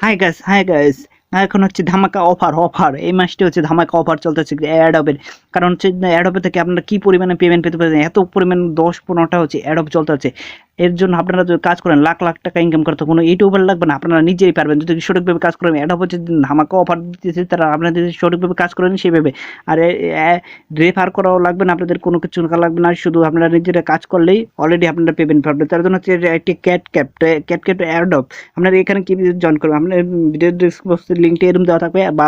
Hi guys এখন হচ্ছে ধামাকা অফার এই মাসটি হচ্ছে ধামাকা অফার চলতেছে অ্যাডোবের। কারণ হচ্ছে অ্যাডোবে থেকে আপনারা কি পরিমাণে পেমেন্ট পেতে পারেন, এত পরিমাণ 10-15টা হচ্ছে অ্যাডোব চলতেছে। এর জন্য আপনারা যদি কাজ করেন লাখ লাখ টাকা ইনকাম করতে কোনো ইউটিউবার লাগবে না, আপনারা নিজেই পারবেন যদি সঠিকভাবে কাজ করেন। অ্যাডোব হচ্ছে ধামাকা অফার দিতেছে, তারা আপনারা যদি সঠিকভাবে কাজ করেন সেভাবে। আর রেফার করাও লাগবে না, আপনাদের কোনো কিছু লাগবে না, শুধু আপনারা নিজেরা কাজ করলেই অলরেডি আপনারা পেমেন্ট পাবেন। তার জন্য হচ্ছে একটি ক্যাট অ্যাডোব। আপনারা এখানে কি জয়েন করবেন, আপনার ভিডিও ডিসক্রিপশন লিঙ্কটি এরকম দেওয়া থাকবে বা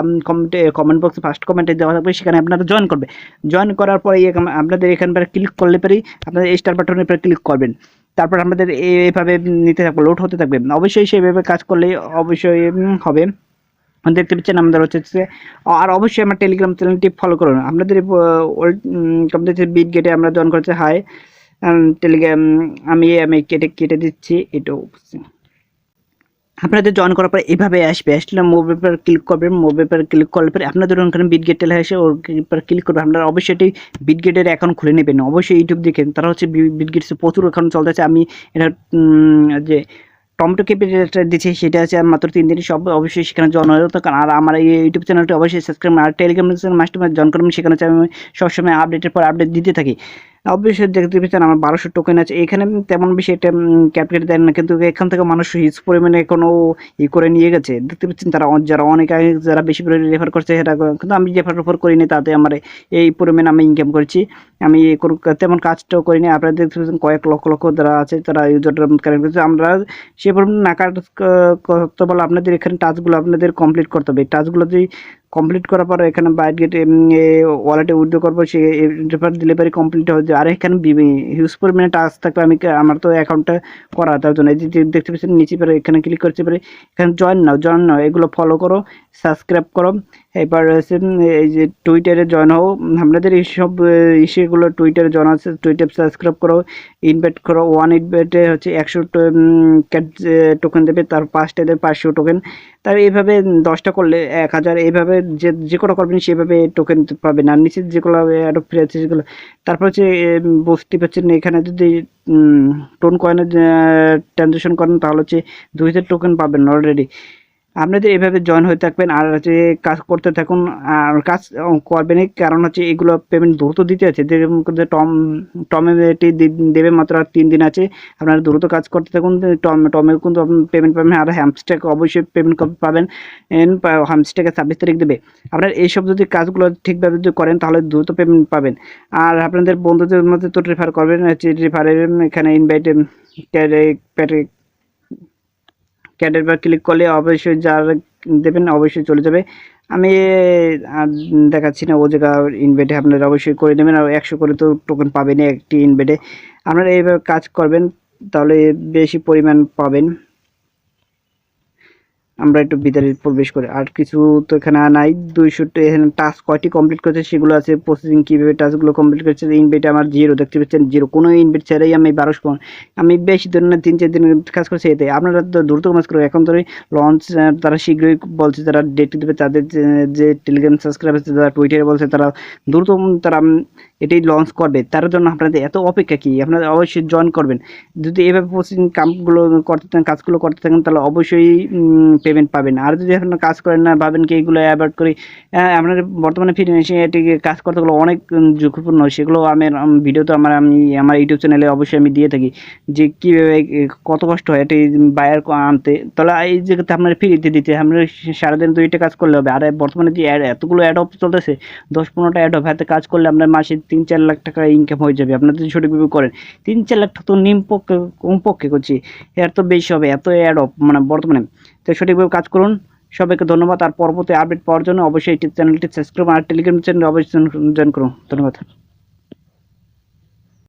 কমেন্ট বক্সে ফার্স্ট কমেন্টে দেওয়া থাকবে, সেখানে আপনারা জয়েন করবে। জয়েন করার পরে আপনাদের এখানবার ক্লিক করলে পরেই আপনাদের স্টার বাটনের উপরে ক্লিক করবেন। তারপর আমাদের এইভাবে নিতে থাকবে, লোড হতে থাকবে। অবশ্যই সেইভাবে কাজ করলেই অবশ্যই হবে। দেখতে পাচ্ছেন আমাদের হচ্ছে। আর অবশ্যই আমার টেলিগ্রাম চ্যানেলটি ফলো করুন। আপনাদের ওল্ড কম্পিউটার বিট গেটে আমরা জয়েন করেছি। হাই টেলিগ্রাম আমি কেটে দিচ্ছি এটাও। আপনাদের জয়েন করার পর এভাবে আসলে মোবাইল পেপার ক্লিক করবেন। মোবাইল পেপার ক্লিক করলে পরে আপনাদের ওখানে বিটগেট টেলে এসে ওর পেপার ক্লিক করবেন। আপনারা অবশ্যই এটি বিটগেটের অ্যাকাউন্ট খুলে নেবেন। অবশ্যই ইউটিউব দেখেন, তারা হচ্ছে বিটগেটসে প্রচুর অ্যাকাউন্ট চলতেছে। আমি এটা যে টমেটো কেপে যেটা দিচ্ছি সেটা হচ্ছে মাত্র 3 দিন, সব অবশ্যই সেখানে জয়েন হয়ে যেত। কারণ আর আমার এই ইউটিউব চ্যানেলটি অবশ্যই সাবস্ক্রাইব আর টেলিগ্রাম মাস্টার জয়েন করবেন। সেখানে হচ্ছে আমি সবসময় আপডেটের পর আপডেট দিতে থাকি। অবশ্যই দেখতে পাচ্ছেন আমার 1200 টোকেন আছে। এখানে তেমন বেশি এটা ক্যাপিটাল দেন না, কিন্তু এখান থেকে মানুষ হিউজ পরিমাণে কোনো করে নিয়ে গেছে। দেখতে পাচ্ছেন যারা অনেক আগে যারা বেশি করে রেফার করছে সেটা, কিন্তু আমি রেফার করিনি, তাতে আমার এই পরিমাণে আমি ইনকাম করেছি। আমি তেমন কাজটাও করিনি। আপনারা দেখতে পাচ্ছেন কয়েক লক্ষ যারা আছে তারা ইউজারটা কানেক্ট করছে। আমরা সে পরিমাণ না করতে বলে আপনাদের এখানে টাস্কগুলো আপনাদের কমপ্লিট করতে হবে। টাস্কগুলো যদি কমপ্লিট করার পর এখানে বাইট গেটে ওয়ালেটে উইথড্র করবো, সে রেফার দিলে পারে কমপ্লিট হয়ে যায়। আর এখানে হিউজ পরিমাণে টাস্ক থাকবে। আমার তো অ্যাকাউন্টটা করা, তার জন্য এই যে দেখতে পাচ্ছেন নিচে পরে এখানে ক্লিক করতে পারে। এখানে জয়েন নাও এগুলো ফলো করো, সাবস্ক্রাইব করো। এবার হচ্ছে এই যে টুইটারে জয়েন হও। আপনাদের এইসব ইস্যুগুলো টুইটারে জয়েন আছে, টুইটার সাবস্ক্রাইব করো, ইনভাইট করো। 1 ইনভাইটে হচ্ছে 100 ক্যাট টোকেন দেবে, তার 5টা দেবে 500 টোকেন। তার এইভাবে 10টা করলে 1000, এইভাবে যে কোনো করবেন সেভাবে টোকেন পাবেন। আর নিচে যেগুলো আরও ফ্রি আছে সেগুলো। তারপর হচ্ছে বুঝতে পারছেন এখানে যদি টোন কয়েনের ট্রানজ্যাকশন করেন তাহলে হচ্ছে 2000 টোকেন পাবেন অলরেডি। আপনাদের এভাবে জয়েন হয়ে থাকবেন আর হচ্ছে কাজ করতে থাকুন। আর কাজ করবেনই, কারণ হচ্ছে এগুলো পেমেন্ট দ্রুত দিতে আছে। টমেটি দেবে মাত্র 3 দিন আছে। আপনারা দ্রুত কাজ করতে থাকুন। টমে কিন্তু পেমেন্ট পাবেন। আর হ্যামস্টেক অবশ্যই পেমেন্ট পাবেন। হ্যামস্টেকে 26 তারিখ দেবে। আপনারা এইসব যদি কাজগুলো ঠিকভাবে যদি করেন তাহলে দ্রুত পেমেন্ট পাবেন। আর আপনাদের বন্ধুদের মধ্যে তো রেফার করবেন। হচ্ছে রেফারের এখানে ইনভাইট ক্যাডের বার ক্লিক করলে অবশ্যই যারা দেবেন অবশ্যই চলে যাবে। আমি আর দেখাচ্ছি না, ও জায়গা ইনভাইটে আপনারা অবশ্যই করে দেবেন। আর 100 করে তো টোকেন পাবেনই একটি ইনভাইটে। আপনারা এইভাবে কাজ করবেন তাহলে বেশি পরিমাণ পাবেন। আমরা একটু ভিতরে প্রবেশ করি। আর কিছু তো এখানে নাই। 200 এখানে টাস্ক কয়টি কমপ্লিট করেছে সেগুলো আছে, প্রসেসিং কীভাবে টাস্কগুলো কমপ্লিট করেছে। ইনভাইট আমার 0 দেখতে পাচ্ছেন, 0 কোনো ইনভাইট ছাড়াই আমি 1200। আমি বেশি দিন না 3-4 দিন কাজ করছি এতে। আপনারা তো দ্রুত কাজ করবেন। এখন ধরে লঞ্চ তারা শীঘ্রই বলছে, তারা ডেট দেবে। তাদের যে টেলিগ্রাম সাবস্ক্রাইব আছে, তারা টুইটারে বলছে তারা দ্রুত তারা এটাই লঞ্চ করবে। তার জন্য আপনাদের এত অপেক্ষা কি, আপনারা অবশ্যই জয়েন করবেন। যদি এভাবে প্রসেসিং কাজগুলো করতে থাকেন তাহলে অবশ্যই পেমেন্ট পাবেন। আর যদি আপনারা কাজ করেন না, ভাবেন কি এইগুলো অ্যাভয়েড করি, আপনার বর্তমানে ফিনান্সিয়াল এটিকে কাজ করতে গেলে অনেক ঝুঁকিপূর্ণ। সেগুলো আমি ভিডিওতে আমি আমার ইউটিউব চ্যানেলে অবশ্যই আমি দিয়ে থাকি যে কীভাবে কত কষ্ট হয় এটি বায়ার আনতে। তাহলে এই জায়গাতে আপনার ফ্রিতে দিতে আপনার সারাদিন 2টা কাজ করলে হবে। আর বর্তমানে যে এতগুলো অ্যাড অফ চলতেছে, 10-15টা অ্যাড অফ হাতে কাজ করলে আপনার মাসে 3-4 লাখ টাকা ইনকাম হয়ে যাবে। আপনার যদি সঠিকভাবে করেন 3-4 লাখ টাকা তো কমপক্ষে করছি, এর তো বেশি হবে এত অ্যাড অফ মানে বর্তমানে। তো সঠিকভাবে কাজ করুন। সবাইকে ধন্যবাদ। আর পরবর্তী আপডেট পাওয়ার জন্য অবশ্যই চ্যানেলটি সাবস্ক্রাইব আর টেলিগ্রাম চ্যানেল অবশ্যই জয়েন করুন। ধন্যবাদ।